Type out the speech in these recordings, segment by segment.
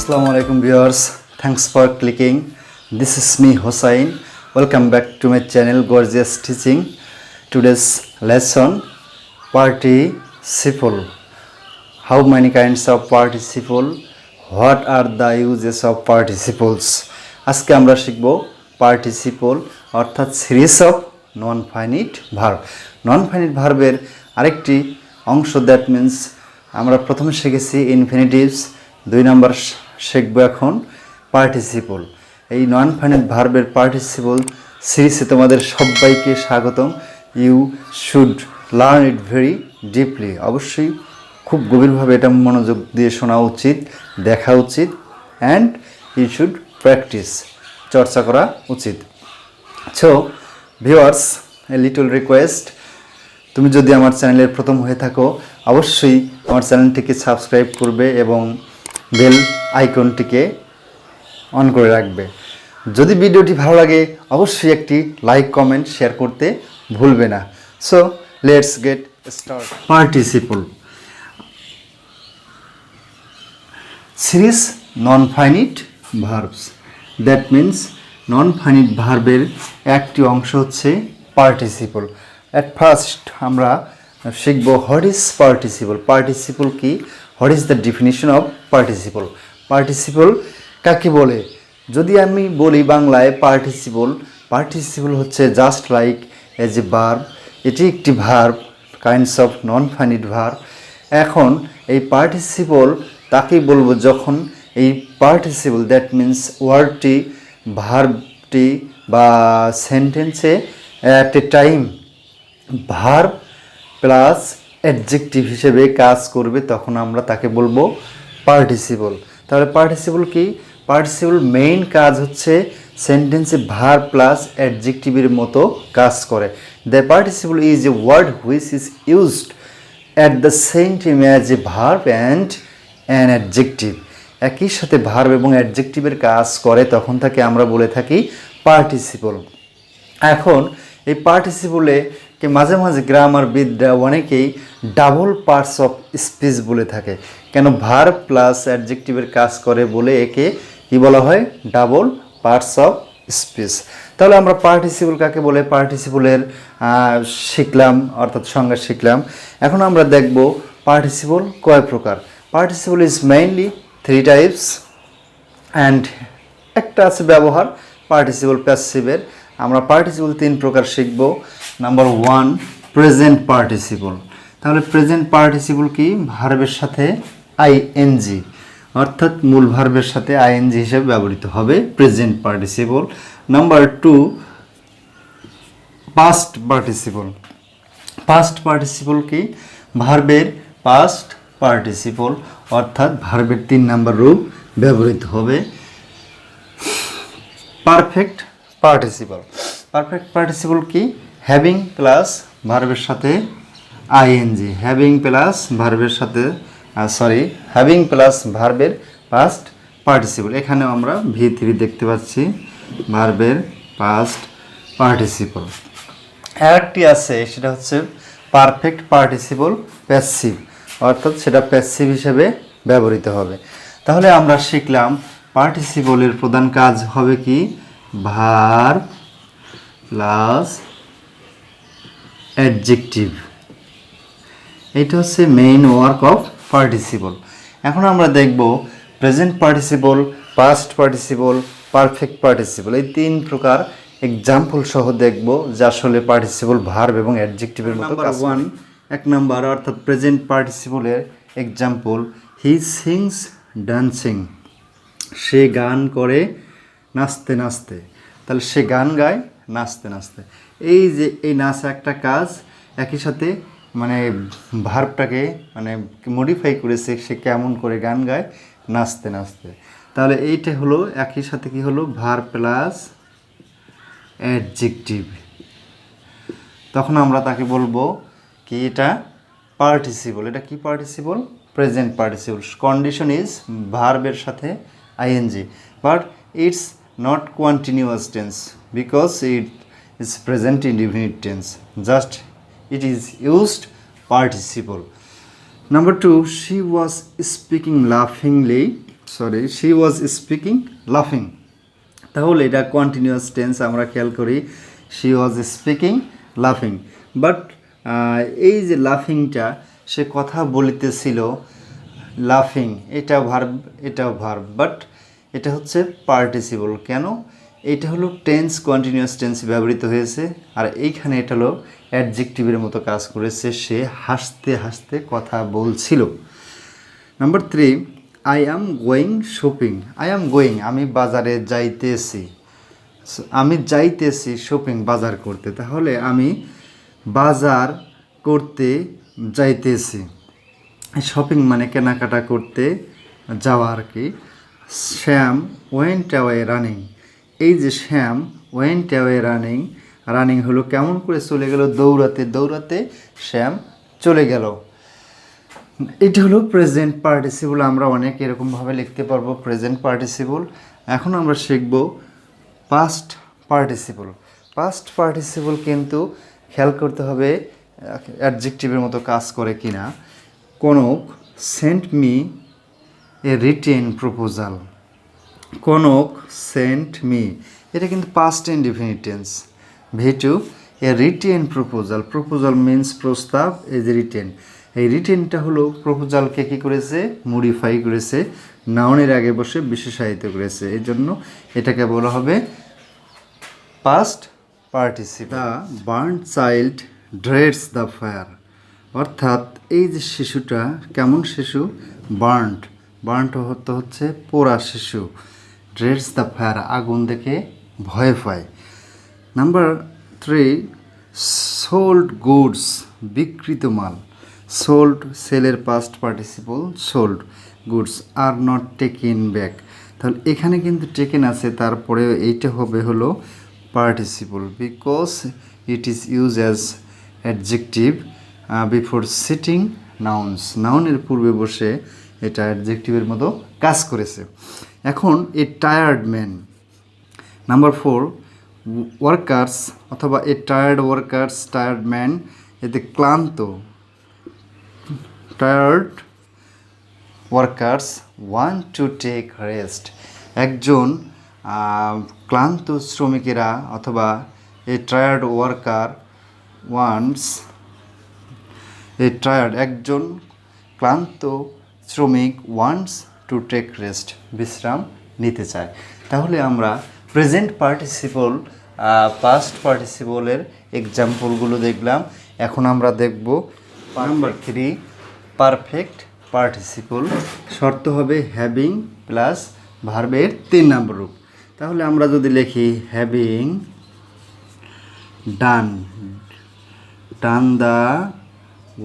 Assalamualaikum viewers, thanks for clicking. This is me Hossain. Welcome back to my channel Gorgeous Teaching. Today's lesson participle. How many kinds of participle? What are the uses of participles? আজকে আমরা শিখব participle অর্থাৎ series of non-finite verb. Non-finite ভার্বের আরেকটি অংশ that means আমরা প্রথমে শিখেছি ইনফিনিটিভস, 2 নাম্বার শিখব এখন পার্টিসিপল। এই নন ফাইনাইট ভার্বের পার্টিসিপল সিরিজে তোমাদের সবাইকে স্বাগতম। You should learn it very deeply. অবশ্যই খুব গভীরভাবে এটা মনোযোগ দিয়ে শোনা উচিত, দেখা উচিত, অ্যান্ড ইউ শুড প্র্যাকটিস, চর্চা করা উচিত। So viewers, a little request, তুমি যদি আমার চ্যানেলের প্রথম হয়ে থাকো অবশ্যই আমার চ্যানেলটিকে সাবস্ক্রাইব করবে এবং বেল আইকনটিকে অন করে রাখবে। যদি ভিডিওটি ভালো লাগে অবশ্যই একটি লাইক, কমেন্ট, শেয়ার করতে ভুলবে না। So let's get start. Participle series non finite verbs, that means non finite ভার্বের একটি অংশ হচ্ছে পার্টিসিপল। অ্যাট ফার্স্ট আমরা শিখব হোয়াট ইজ পার্টিসিপল। পার্টিসিপল কি? What is the definition of participle? Participle কাকে বলে? যদি আমি বলি বাংলায় পার্টিসিপল, পার্টিসিপল হচ্ছে just like as a verb. এটি একটি verb, kinds of non finite verb. এখন এই পার্টিসিপল তাকেই বলবো যখন এই পার্টিসিপল দ্যাট মিন্স ওয়ার্ডটি, ভার্বটি বা সেন্টেন্সে at a time verb plus adjective হিসেবে কাজ করবে, তখন আমরা তাকে বলবো পার্টিসিপল। তাহলে পার্টিসিপল কি? পার্টিসিপল মেইন কাজ হচ্ছে সেন্টেন্সে ভার্ব প্লাস অ্যাডজেক্টিভের মতো কাজ করে। The participle is a word which is used at the same time as a verb and an adjective. একই সাথে ভার্ব এবং অ্যাডজেক্টিভের কাজ করে, তখন তাকে আমরা বলে থাকি পার্টিসিপল। এখন এই পার্টিসিপলে কে মাঝে মাঝে গ্রামারবিদরা অনেকেই ডাবল পার্টস অফ স্পিচ বলে থাকে। কেন? ভার্ব প্লাস অ্যাডজেক্টিভের কাজ করে বলে একে কি বলা হয়? Double parts of speech. তাহলে আমরা পার্টিসিপল কাকে বলে পার্টিসিপলের শিখলাম, অর্থাৎ সংজ্ঞা শিখলাম। এখন আমরা দেখব পার্টিসিপল কয় প্রকার। Participle is mainly 3 types and একটা আছে ব্যবহার পার্টিসিপল প্যাসিভের। আমরা পার্টিসিপল 3 প্রকার শিখব। Number 1 present participle. তাহলে প্রেজেন্ট পার্টিসিপল কি? ভার্বের সাথে আইএনজি, অর্থাৎ মূল ভার্বের সাথে আইএনজি হিসেবে ব্যবহৃত হবে present participle. Number 2 past participle. Past participle কি? ভার্বের পাস্ট পার্টিসিপল, অর্থাৎ ভার্বের 3 নাম্বার রূপ ব্যবহৃত হবে। Perfect participle. পারফেক্ট পার্টিসিপল কি? হ্যাভিং প্লাস ভার্বের সাথে আইএনজি, হ্যাভিং প্লাস ভার্বের সাথে হ্যাভিং প্লাস ভার্বের পাস্ট পার্টিসিপল। এখানে আমরা V3 দেখতে পাচ্ছি, ভার্বের পাস্ট পার্টিসিপল। আরেকটি আছে, সেটা হচ্ছে পারফেক্ট পার্টিসিপল প্যাসিভ, অর্থাৎ সেটা প্যাসিভ হিসেবে ব্যবহৃত হবে। তাহলে আমরা শিখলাম পার্টিসিপলের প্রধান কাজ হবে কি? ভার্ব প্লাস অ্যাডজেক্টিভ, এটা হচ্ছে মেইন ওয়ার্ক অফ পার্টিসিপল। এখন আমরা দেখব present participle, past participle, perfect participle, এই 3 প্রকার এক্সাম্পল সহ দেখব যে আসলে পার্টিসিপল ভার্ব এবং অ্যাডজেক্টিভের মতো কাজ করে। 1 নাম্বার অর্থাৎ প্রেজেন্ট পার্টিসিপলের এক্সাম্পল, হি সিংস ডান্সিং। সে গান করে নাচতে নাচতে। তাহলে সে গান গায় নাচতে নাচতে। এই যে এই নাচা একটা কাজ, একই সাথে মানে ভার্বটাকে মানে মডিফাই করেছে, সে কেমন করে গান গায়? নাচতে নাচতে। তাহলে এইটা হলো একই সাথে কি হলো? Verb plus adjective. তখন আমরা তাকে বলবো কি? এটা পার্টিসিপল। এটা কি participle? Present participle. Condition is ভার্বের সাথে ING, but it's not continuous tense because it is present indefinite tense, just it is used participle. Number 2, she was speaking laughingly sorry she was speaking লাফিং। তাহলে এটা continuous tense, আমরা খেয়াল করি she was speaking লাফিং। But এই যে লাফিংটা, সে কথা বলিতেছিল, লাফিং এটাও ভার্ব, এটাও ভার্ব, বাট এটা হচ্ছে পার্টিসিপল। কেন? এটা হলো টেন্স, কন্টিনিউয়াস টেন্স ব্যবহৃত হয়েছে, আর এইখানে এটা হলো অ্যাডজেক্টিভের মতো কাজ করেছে, সে হাসতে হাসতে কথা বলছিল। Number 3, I am going shopping. I am going, আমি বাজারে যাইতেছি, আমি যাইতেছি শপিং, বাজার করতে। তাহলে আমি বাজার করতে যাইতেছি। শপিং মানে কেনাকাটা করতে যাওয়া আর কি। শ্যাম ওয়েন্ট অ্যাওয়ে রানিং। এই যে শ্যাম ওয়েন্ট অ্যাওয়ে রানিং, রানিং হলো কেমন করে চলে গেল, দৌড়াতে দৌড়াতে শ্যাম চলে গেল। এটা হলো প্রেজেন্ট পার্টিসিপল। আমরা অনেক এরকমভাবে লিখতে পারবো প্রেজেন্ট পার্টিসিপল। এখন আমরা শিখব পাস্ট পার্টিসিপল। পাস্ট পার্টিসিপল কিন্তু খেয়াল করতে হবে অ্যাডজেক্টিভের মতো কাজ করে কিনা। Kanak sent me a written proposal. Kanak sent me, এটা কিন্তু পাস্ট ইনডিফিনিট টেন্স। ভিটু a written proposal. Proposal means প্রস্তাব, এই যে রিটেন, এই রিটেনটা হলো প্রপোজালকে কী করেছে, মডিফাই করেছে, নাউনের আগে বসে বিশেষায়িত করেছে, এই জন্য এটাকে বলা হবে past participle. The burn child ড্রেডস the fire. অর্থাৎ এই যে শিশুটা কেমন শিশু, বার্নড, বার্নড হচ্ছে পোড়া শিশু, ড্রেডস দ্য ফায়ার আগুন দেখে ভয় পায়। নাম্বার 3, সোল্ড গুডস, বিক্রিত মাল। সোল্ড সেলের past participle, sold goods are not taken back. তাহলে এখানে কিন্তু টেকেন আছে, তারপরে এইটা হবে হলো participle, because it is use as adjective before sitting nouns. নাউনের পূর্বে বসে এটা অ্যাডজেক্টিভের মতো কাজ করেছে। এখন a tired man. Number 4, workers অথবা a tired workers, tired man, এতে ক্লান্ত, tired workers want to take rest. একজন ক্লান্ত শ্রমিকেরা অথবা a tired worker wants, a tired একজন ক্লান্ত শ্রমিক ওয়ান্টস টু টেক রেস্ট, বিশ্রাম নিতে চায়। তাহলে আমরা প্রেজেন্ট পার্টিসিপল, পাস্ট পার্টিসিপলের এক্সাম্পলগুলো দেখলাম। এখন আমরা দেখব নাম্বার 3, পারফেক্ট পার্টিসিপল। শর্ত হবে হ্যাভিং প্লাস ভার্বের 3 নম্বর রূপ। তাহলে আমরা যদি লিখি having done, done the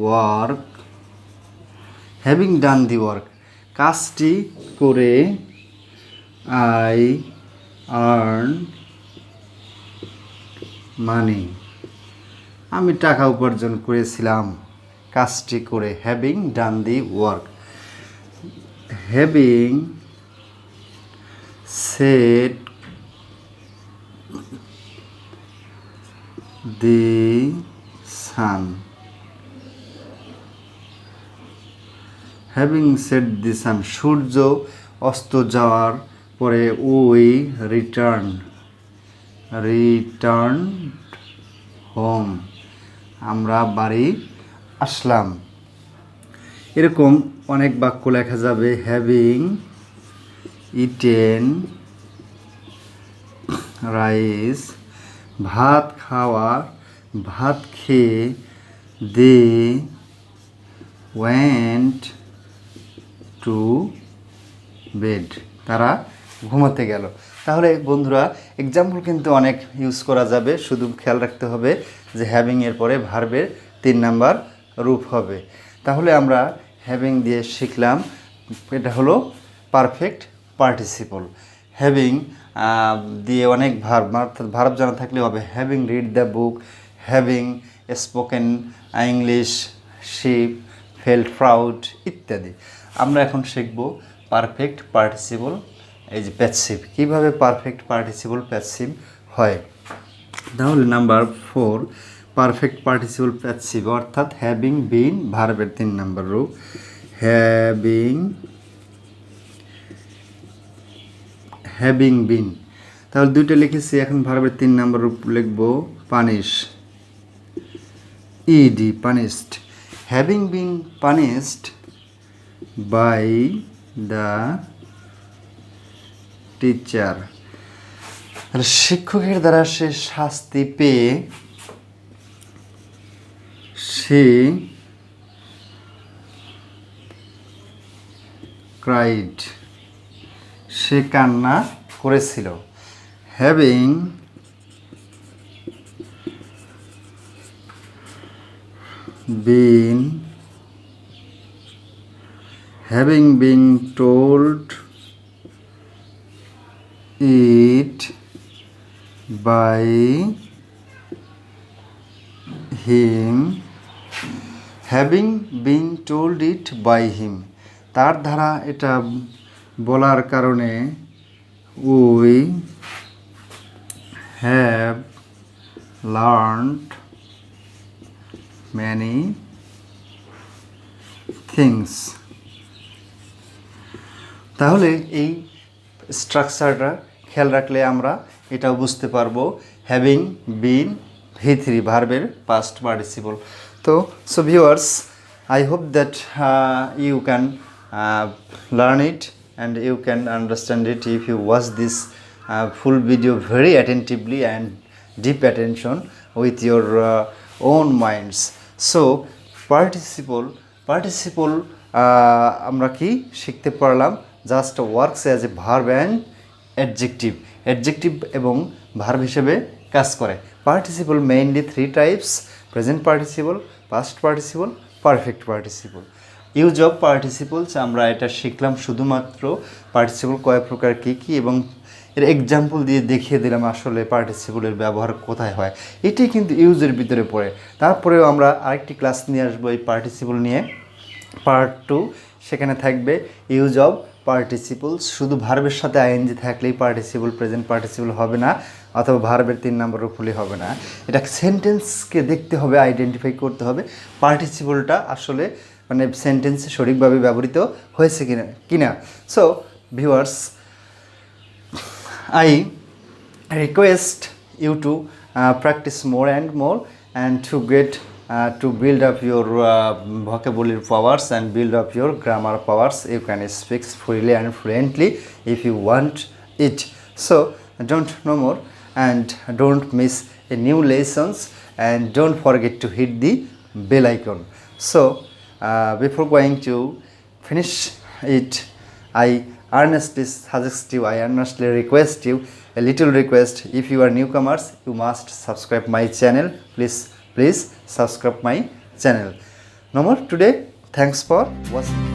work, having done the work, কাজটি করে আই আর্ন মানি, আমি টাকা উপার্জন করেছিলাম কাজটি করে। Having done the work. Having set the sun, having set the sun, সূর্য অস্ত যাওয়ার পরে উই রিটার্ন হোম, আমরা বাড়ি আসলাম। এরকম অনেক বাক্য লেখা যাবে। হ্যাভিং ইটেন রাইস, ভাত খাওয়া, ভাত খেয়ে, দে ওয়েন্ট টু বেড, তারা ঘুমাতে গেল। তাহলে বন্ধুরা এক্সাম্পল কিন্তু অনেক ইউজ করা যাবে, শুধু খেয়াল রাখতে হবে যে হ্যাভিং এর পরে ভার্বের 3 নাম্বার রূপ হবে। তাহলে আমরা হ্যাভিং দিয়ে শিখলাম, এটা হলো পারফেক্ট পার্টিসিপল। হ্যাভিং দিয়ে অনেক ভার্ব, অর্থাৎ ভার্ব জানা থাকলে হবে। Having read the book, having spoken English, ship felt proud ইত্যাদি। আমরা এখন শিখব পারফেক্ট পার্টিসিপল, এই যে প্যাসিভ, কীভাবে পারফেক্ট পার্টিসিপল প্যাসিভ হয়। তাহলে নাম্বার 4, পারফেক্ট পার্টিসিপল প্যাসিভ অর্থাৎ হ্যাভিং বিন ভার্বের 3 নম্বর রূপ। Having having been. তাহলে দুইটা লিখেছি, এখন ভার্বের 3 নম্বর রূপ লিখব punish, ED punished. Having been punished by the teacher. তাহলে শিক্ষকের দ্বারা সে শাস্তি পেয়ে সে ক্রাইড, সে কান্না করেছিল। Having been told it by him, having been told it by him, তার দ্বারা এটা বলার কারণে we have learned many things. তাহলে এই স্ট্রাকচারটা খেয়াল রাখলে আমরা এটাও বুঝতে পারবো হ্যাভিং বিন V3 ভার্বের পাস্ট পার্টিসিপল। তো so viewers, I hope that you can learn it and you can understand it if you watch this full video very attentively and deep attention with your own minds. So participle আমরা কি শিখতে পারলাম? Just works as a verb and adjective এবং verb হিসেবে কাজ করে। Participle mainly 3 types: present participle, past participle, perfect participle. Use of participles আমরা এটা শিখলাম শুধুমাত্র পার্টিসিপল কয় প্রকার কী কী, এবং এর এক্সাম্পল দিয়ে দেখিয়ে দিলাম আসলে পার্টিসিপলের ব্যবহার কোথায় হয়। এটি কিন্তু ইউজের ভিতরে পড়ে। তারপরেও আমরা আরেকটি ক্লাস নিয়ে আসবো এই পার্টিসিপল নিয়ে, পার্ট 2। সেখানে থাকবে ইউজ অফ পার্টিসিপলস। শুধু ভার্বের সাথে আইএনজি থাকলেই পার্টিসিপল প্রেজেন্ট পার্টিসিপল হবে না, অথবা ভার্বের 3 নম্বর রূপ হলে হবে না। এটা সেন্টেন্সকে দেখতে হবে, আইডেন্টিফাই করতে হবে পার্টিসিপলটা আসলে মানে সেন্টেন্সে সঠিকভাবে ব্যবহৃত হয়েছে কিনা। So viewers, I request you to practice more and more and to get to build up your vocabulary powers and build up your grammar powers. You can speak freely and fluently if you want it. So don't know more and don't miss a new lessons, and don't forget to hit the bell icon. So before going to finish it, I earnestly suggest you, I earnestly request you, a little request: if you are newcomers, you must subscribe my channel. Please subscribe my channel. No more today. Thanks for watching.